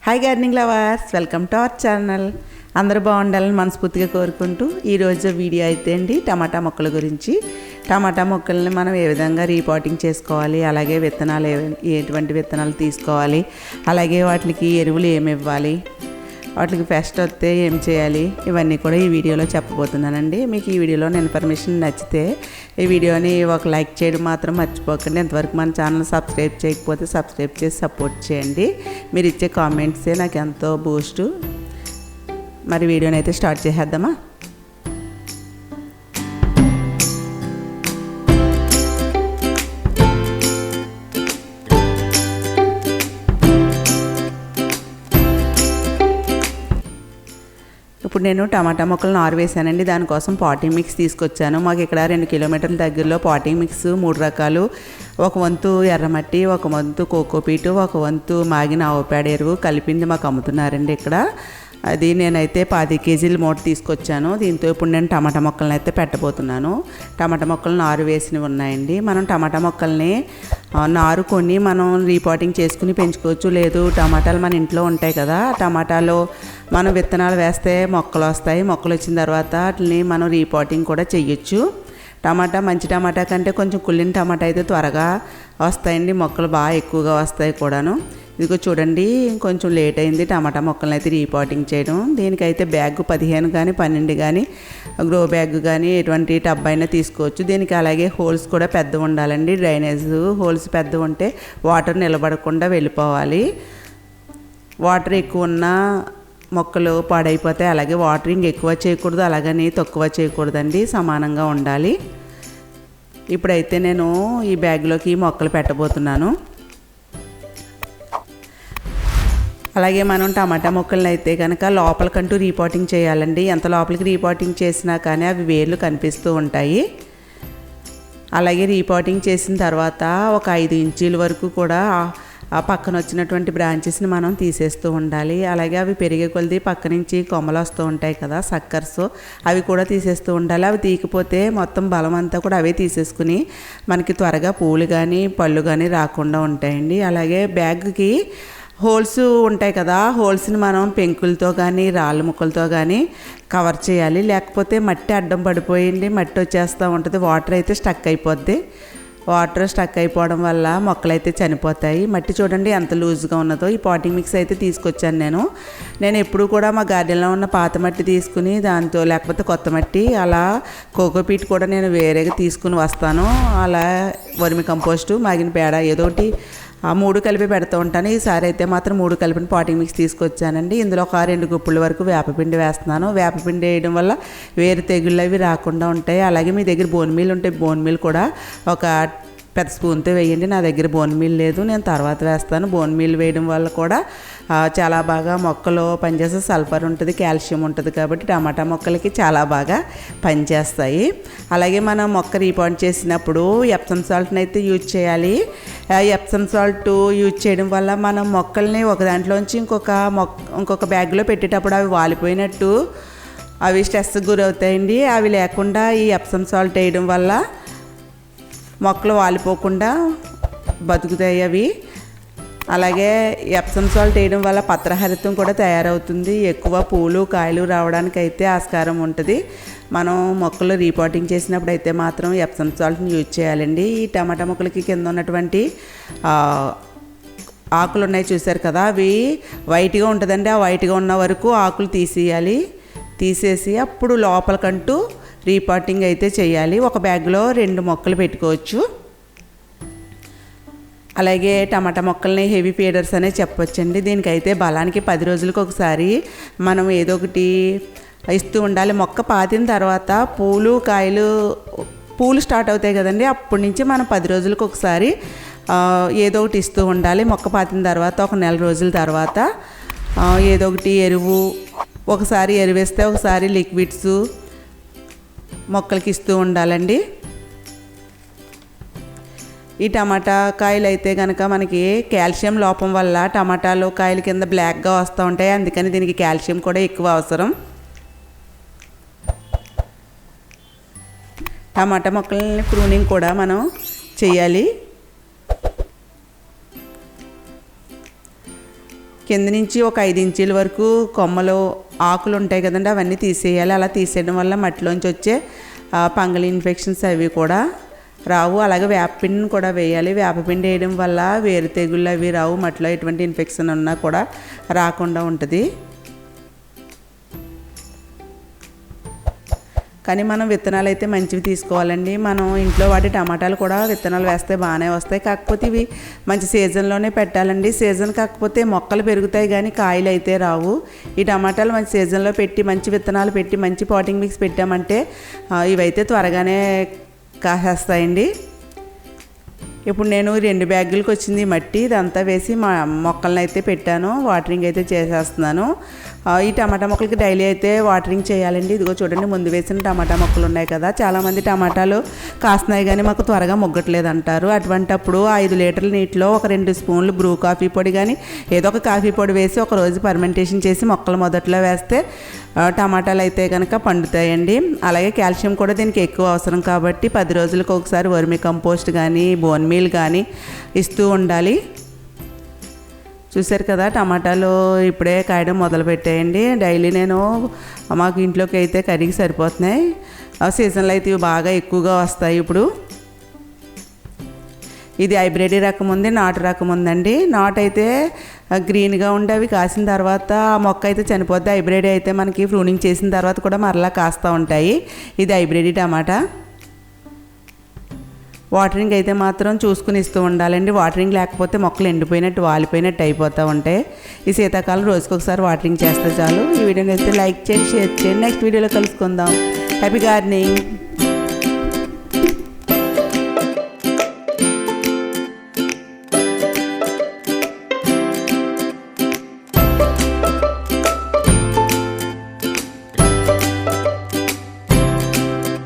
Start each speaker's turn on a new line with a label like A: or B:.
A: Hi gardening lovers, welcome to our channel. అందరూ బాగుండాలని మనస్ఫూర్తిగా కోరుకుంటూ ఈరోజు వీడియో అయితే అండి టమాటా మొక్కల గురించి. టమాటా మొక్కల్ని మనం ఏ విధంగా రీపాటింగ్ చేసుకోవాలి, అలాగే విత్తనాలు ఎటువంటి విత్తనాలు తీసుకోవాలి, అలాగే వాటికి ఎరువులు ఏమి ఇవ్వాలి, వాటికి పెస్ట్ వస్తే ఏం చేయాలి, ఇవన్నీ కూడా ఈ వీడియోలో చెప్పబోతున్నానండి. మీకు ఈ వీడియోలో ఇన్ఫర్మేషన్ నచ్చితే ఈ వీడియోని ఒక లైక్ చేయడం మాత్రం మర్చిపోకండి. ఇంతవరకు మన ఛానల్ సబ్స్క్రైబ్ చేయకపోతే సబ్స్క్రైబ్ చేసి సపోర్ట్ చేయండి. మీరు ఇచ్చే కామెంట్సే నాకు ఎంతో బూస్టు. మరి వీడియోని అయితే స్టార్ట్ చేసేద్దామా? ఇప్పుడు నేను టమాటా మొక్కలు నారు వేసానండి. దానికోసం పాటింగ్ మిక్స్ తీసుకొచ్చాను. మాకు ఇక్కడ 2 కిలోమీటర్ల దగ్గరలో పాటింగ్ మిక్స్ 3 రకాలు, ఒక వంతు ఎర్రమట్టి, ఒక వంతు కోకోపీటు, ఒక వంతు మాగిన ఆవుపేడ ఎరువు కలిపింది మాకు అమ్ముతున్నారండి ఇక్కడ. అది నేనైతే 10 కేజీల మూట తీసుకొచ్చాను. దీంతో ఇప్పుడు నేను టమాటా మొక్కలను అయితే పెట్టబోతున్నాను. టమాటా మొక్కలు నారు వేసినవి ఉన్నాయండి. మనం టమాటా మొక్కల్ని నారు కొని మనం రీపాటింగ్ చేసుకుని పెంచుకోవచ్చు. లేదు టమాటాలు మన ఇంట్లో ఉంటాయి కదా, టమాటాలు మనం విత్తనాలు వేస్తే మొక్కలు వస్తాయి. మొక్కలు వచ్చిన తర్వాత వాటిని మనం రీపాటింగ్ కూడా చెయ్యొచ్చు. టమాటా మంచి టమాటా కంటే కొంచెం కుళ్ళిన టమాటా అయితే త్వరగా వస్తాయండి, మొక్కలు బాగా ఎక్కువగా వస్తాయి కూడాను. ఇదిగో చూడండి, కొంచెం లేట్ అయింది టమాటా మొక్కలను అయితే రీపాటింగ్ చేయడం. దీనికైతే బ్యాగ్ 15 కానీ 12 కానీ గ్రో బ్యాగ్ కానీ ఎటువంటి టబ్ అయినా తీసుకోవచ్చు. దీనికి అలాగే హోల్స్ కూడా పెద్ద ఉండాలండి. డ్రైనేజ్ హోల్స్ పెద్ద ఉంటే వాటర్ నిలబడకుండా వెళ్ళిపోవాలి. వాటర్ ఎక్కువ ఉన్న మొక్కలు పాడైపోతాయి. అలాగే వాటరింగ్ ఎక్కువ చేయకూడదు, అలాగని తక్కువ చేయకూడదండి, సమానంగా ఉండాలి. ఇప్పుడైతే నేను ఈ బ్యాగ్లోకి మొక్కలు పెట్టబోతున్నాను. అలాగే మనం టమాటా మొక్కలను అయితే కనుక లోపలికంటూ రీపాటింగ్ చేయాలండి. ఎంత లోపలికి రీపాటింగ్ చేసినా కానీ అవి వేర్లు కనిపిస్తూ ఉంటాయి. అలాగే రీపాటింగ్ చేసిన తర్వాత ఒక 5 ఇంచీల వరకు కూడా ఆ పక్కన వచ్చినటువంటి బ్రాంచెస్ని మనం తీసేస్తూ ఉండాలి. అలాగే అవి పెరిగే కొలది పక్క నుంచి కొమ్మలు వస్తూ ఉంటాయి కదా, సక్కర్స్, అవి కూడా తీసేస్తూ ఉండాలి. అవి తీయకపోతే మొత్తం బలం అంతా కూడా అవే తీసేసుకుని మనకి త్వరగా పూలు కానీ పళ్ళు కానీ రాకుండా ఉంటాయండి. అలాగే బ్యాగ్కి హోల్స్ ఉంటాయి కదా, హోల్స్ని మనం పెంకులతో కానీ రాళ్ళ ముక్కలతో కానీ కవర్ చేయాలి. లేకపోతే మట్టి అడ్డం పడిపోయింది, మట్టి వచ్చేస్తూ ఉంటుంది, వాటర్ అయితే స్టక్ అయిపోద్ది. వాటర్ స్టక్ అయిపోవడం వల్ల మొక్కలు అయితే చనిపోతాయి. మట్టి చూడండి ఎంత లూజ్గా ఉన్నదో. ఈ పాటింగ్ మిక్స్ అయితే తీసుకొచ్చాను నేను ఎప్పుడు కూడా మా గార్డెన్లో ఉన్న పాత మట్టి తీసుకుని దాంతో, లేకపోతే కొత్త మట్టి, అలా కోకోపీట్ కూడా నేను వేరేగా తీసుకుని వస్తాను. అలా వర్మి కంపోస్టు, మాగిన పేడ ఏదో ఒకటి ఆ 3 కలిపి పెడుతూ ఉంటాను. ఈసారి అయితే మాత్రం 3 కలిపిన పాటింగ్ మిక్స్ తీసుకొచ్చానండి. ఇందులో ఒక 2 గుప్పుల వరకు వేపపిండి వేస్తున్నాను. వేపపిండి వేయడం వల్ల వేరు తెగుళ్ళు అవి రాకుండా ఉంటాయి. అలాగే మీ దగ్గర బోన్ మీల్ ఉంటే బోన్ మీల్ కూడా ఒక పెద్ద స్పూన్తో వేయండి. నా దగ్గర బోన్ మీల్ లేదు, నేను తర్వాత వేస్తాను. బోన్ మీల్ వేయడం వల్ల కూడా చాలా బాగా మొక్కలో పనిచేసే సల్ఫర్ ఉంటుంది, కాల్షియం ఉంటుంది, కాబట్టి టమాటా మొక్కలకి చాలా బాగా పనిచేస్తాయి. అలాగే మనం మొక్క రీపాట్ చేసినప్పుడు ఎప్సమ్ సాల్ట్ని అయితే యూజ్ చేయాలి. ఎప్సమ్ సాల్ట్ యూజ్ చేయడం వల్ల మనం మొక్కల్ని ఒక దాంట్లోంచి ఇంకొక బ్యాగ్లో పెట్టేటప్పుడు అవి వాలిపోయినట్టు అవి స్ట్రెస్కి గురవుతాయండి. అవి లేకుండా ఈ ఎప్సమ్ సాల్ట్ వేయడం వల్ల మొక్కలు వాలిపోకుండా బతుకుతాయి అవి. అలాగే ఎప్సమ్ సాల్ట్ వేయడం వల్ల పత్రహరితం కూడా తయారవుతుంది. ఎక్కువ పూలు కాయలు రావడానికి అయితే ఆస్కారం ఉంటుంది. మనం మొక్కలు రీపాటింగ్ చేసినప్పుడు అయితే మాత్రం ఎప్సమ్ సాల్ట్ని యూజ్ చేయాలండి. ఈ టమాటా మొక్కలకి కింద ఉన్నటువంటి ఆకులు ఉన్నాయి చూసారు కదా, అవి వైట్గా ఉంటుందండి. ఆ వైట్గా ఉన్న వరకు ఆకులు తీసేయాలి. తీసేసి అప్పుడు లోపలికంటూ రీపాటింగ్ అయితే చేయాలి. ఒక బ్యాగ్లో 2 మొక్కలు పెట్టుకోవచ్చు. అలాగే టమాటా మొక్కల్ని హెవీ ఫీడర్స్ అనే చెప్పొచ్చండి. దీనికైతే బలానికి 10 రోజులకు ఒకసారి మనం ఏదో ఒకటి ఇస్తూ ఉండాలి. మొక్క పాతిన తర్వాత పూలు స్టార్ట్ అవుతాయి కదండి, అప్పటి నుంచి మనం 10 రోజులకు ఒకసారి ఏదో ఒకటి ఇస్తూ ఉండాలి. మొక్క పాతిన తర్వాత ఒక నెల రోజుల తర్వాత ఏదో ఒకటి ఎరువు, ఒకసారి ఎరువేస్తే ఒకసారి లిక్విడ్స్ మొక్కలకి ఇస్తూ ఉండాలండి. ఈ టమాటా కాయలు అయితే కనుక మనకి కాల్షియం లోపం వల్ల టమాటాలు కాయల కింద బ్లాక్గా వస్తూ ఉంటాయి. అందుకని దీనికి కాల్షియం కూడా ఎక్కువ అవసరం. టమాటా మొక్కల్ని ప్రూనింగ్ కూడా మనం చేయాలి. కింద నుంచి ఒక 5 ఇంచీల వరకు కొమ్మలు ఆకులు ఉంటాయి కదండి, అవన్నీ తీసేయాలి. అలా తీసేయడం వల్ల మట్టిలోంచి వచ్చే ఫంగల్ ఇన్ఫెక్షన్స్ అవి కూడా రావు. అలాగే వేపపిండిని కూడా వేయాలి. వేపపిండి వేయడం వల్ల వేరు తెగుళ్ళు అవి రావు, మట్టిలో ఎటువంటి ఇన్ఫెక్షన్ ఉన్నా కూడా రాకుండా ఉంటుంది. కానీ మనం విత్తనాలు అయితే మంచివి తీసుకోవాలండి. మనం ఇంట్లో వాడే టమాటాలు కూడా విత్తనాలు వేస్తే బాగానే వస్తాయి. కాకపోతే ఇవి మంచి సీజన్లోనే పెట్టాలండి. సీజన్ కాకపోతే మొక్కలు పెరుగుతాయి కానీ కాయలు అయితే రావు. ఈ టమాటాలు మంచి సీజన్లో పెట్టి మంచి విత్తనాలు పెట్టి మంచి పాటింగ్ మిక్స్ పెట్టామంటే ఇవైతే త్వరగానే కాసేస్తాయండి. ఇప్పుడు నేను 2 బ్యాగులకు వచ్చింది మట్టి, ఇదంతా వేసి మా మొక్కలను అయితే పెట్టాను. వాటరింగ్ అయితే చేసేస్తున్నాను. ఈ టమాటా మొక్కలకి డైలీ అయితే వాటరింగ్ చేయాలండి. ఇదిగో చూడండి, ముందు వేసిన టమాటా మొక్కలు ఉన్నాయి కదా, చాలామంది టమాటాలు కాస్తున్నాయి కానీ మాకు త్వరగా మొగ్గట్లేదు అంటారు. అటువంటప్పుడు 5 లీటర్ల నీటిలో ఒక 2 స్పూన్లు బ్రూ కాఫీ పొడి కానీ ఏదో ఒక కాఫీ పొడి వేసి ఒక రోజు ఫర్మెంటేషన్ చేసి మొక్కలు మొదట్లో వేస్తే టమాటాలు అయితే కనుక పండుతాయండి. అలాగే కాల్షియం కూడా దీనికి ఎక్కువ అవసరం కాబట్టి 10 రోజులకు ఒకసారి వర్మి కంపోస్ట్ కానీ బోన్ మీల్ కానీ ఇస్తూ ఉండాలి. చూశారు కదా, టమాటాలు ఇప్పుడే కాయడం మొదలు పెట్టాయండి. డైలీ నేను మాకు ఇంట్లోకి అయితే కర్రీకి సరిపోతున్నాయి. సీజన్లో అయితే ఇవి బాగా ఎక్కువగా వస్తాయి. ఇప్పుడు ఇది హైబ్రిడ్ రకం ఉంది, నాటు రకం ఉందండి. నాటు అయితే గ్రీన్గా ఉండి అవి కాసిన తర్వాత ఆ మొక్క అయితే చనిపోద్ది. హైబ్రిడ్ అయితే మనకి ప్రూనింగ్ చేసిన తర్వాత కూడా మరలా కాస్తూ ఉంటాయి. ఇది హైబ్రిడ్ టమాటా. వాటరింగ్ అయితే మాత్రం చూసుకుని ఇస్తూ ఉండాలండి. వాటరింగ్ లేకపోతే మొక్కలు ఎండిపోయినట్టు వాలిపోయినట్టు అయిపోతూ ఉంటాయి. ఈ శీతాకాలం రోజుకొకసారి వాటరింగ్ చేస్తే చాలు. ఈ వీడియోని అయితే లైక్ చేయండి, షేర్ చేయండి. నెక్స్ట్ వీడియోలో కలుసుకుందాం. Happy gardening.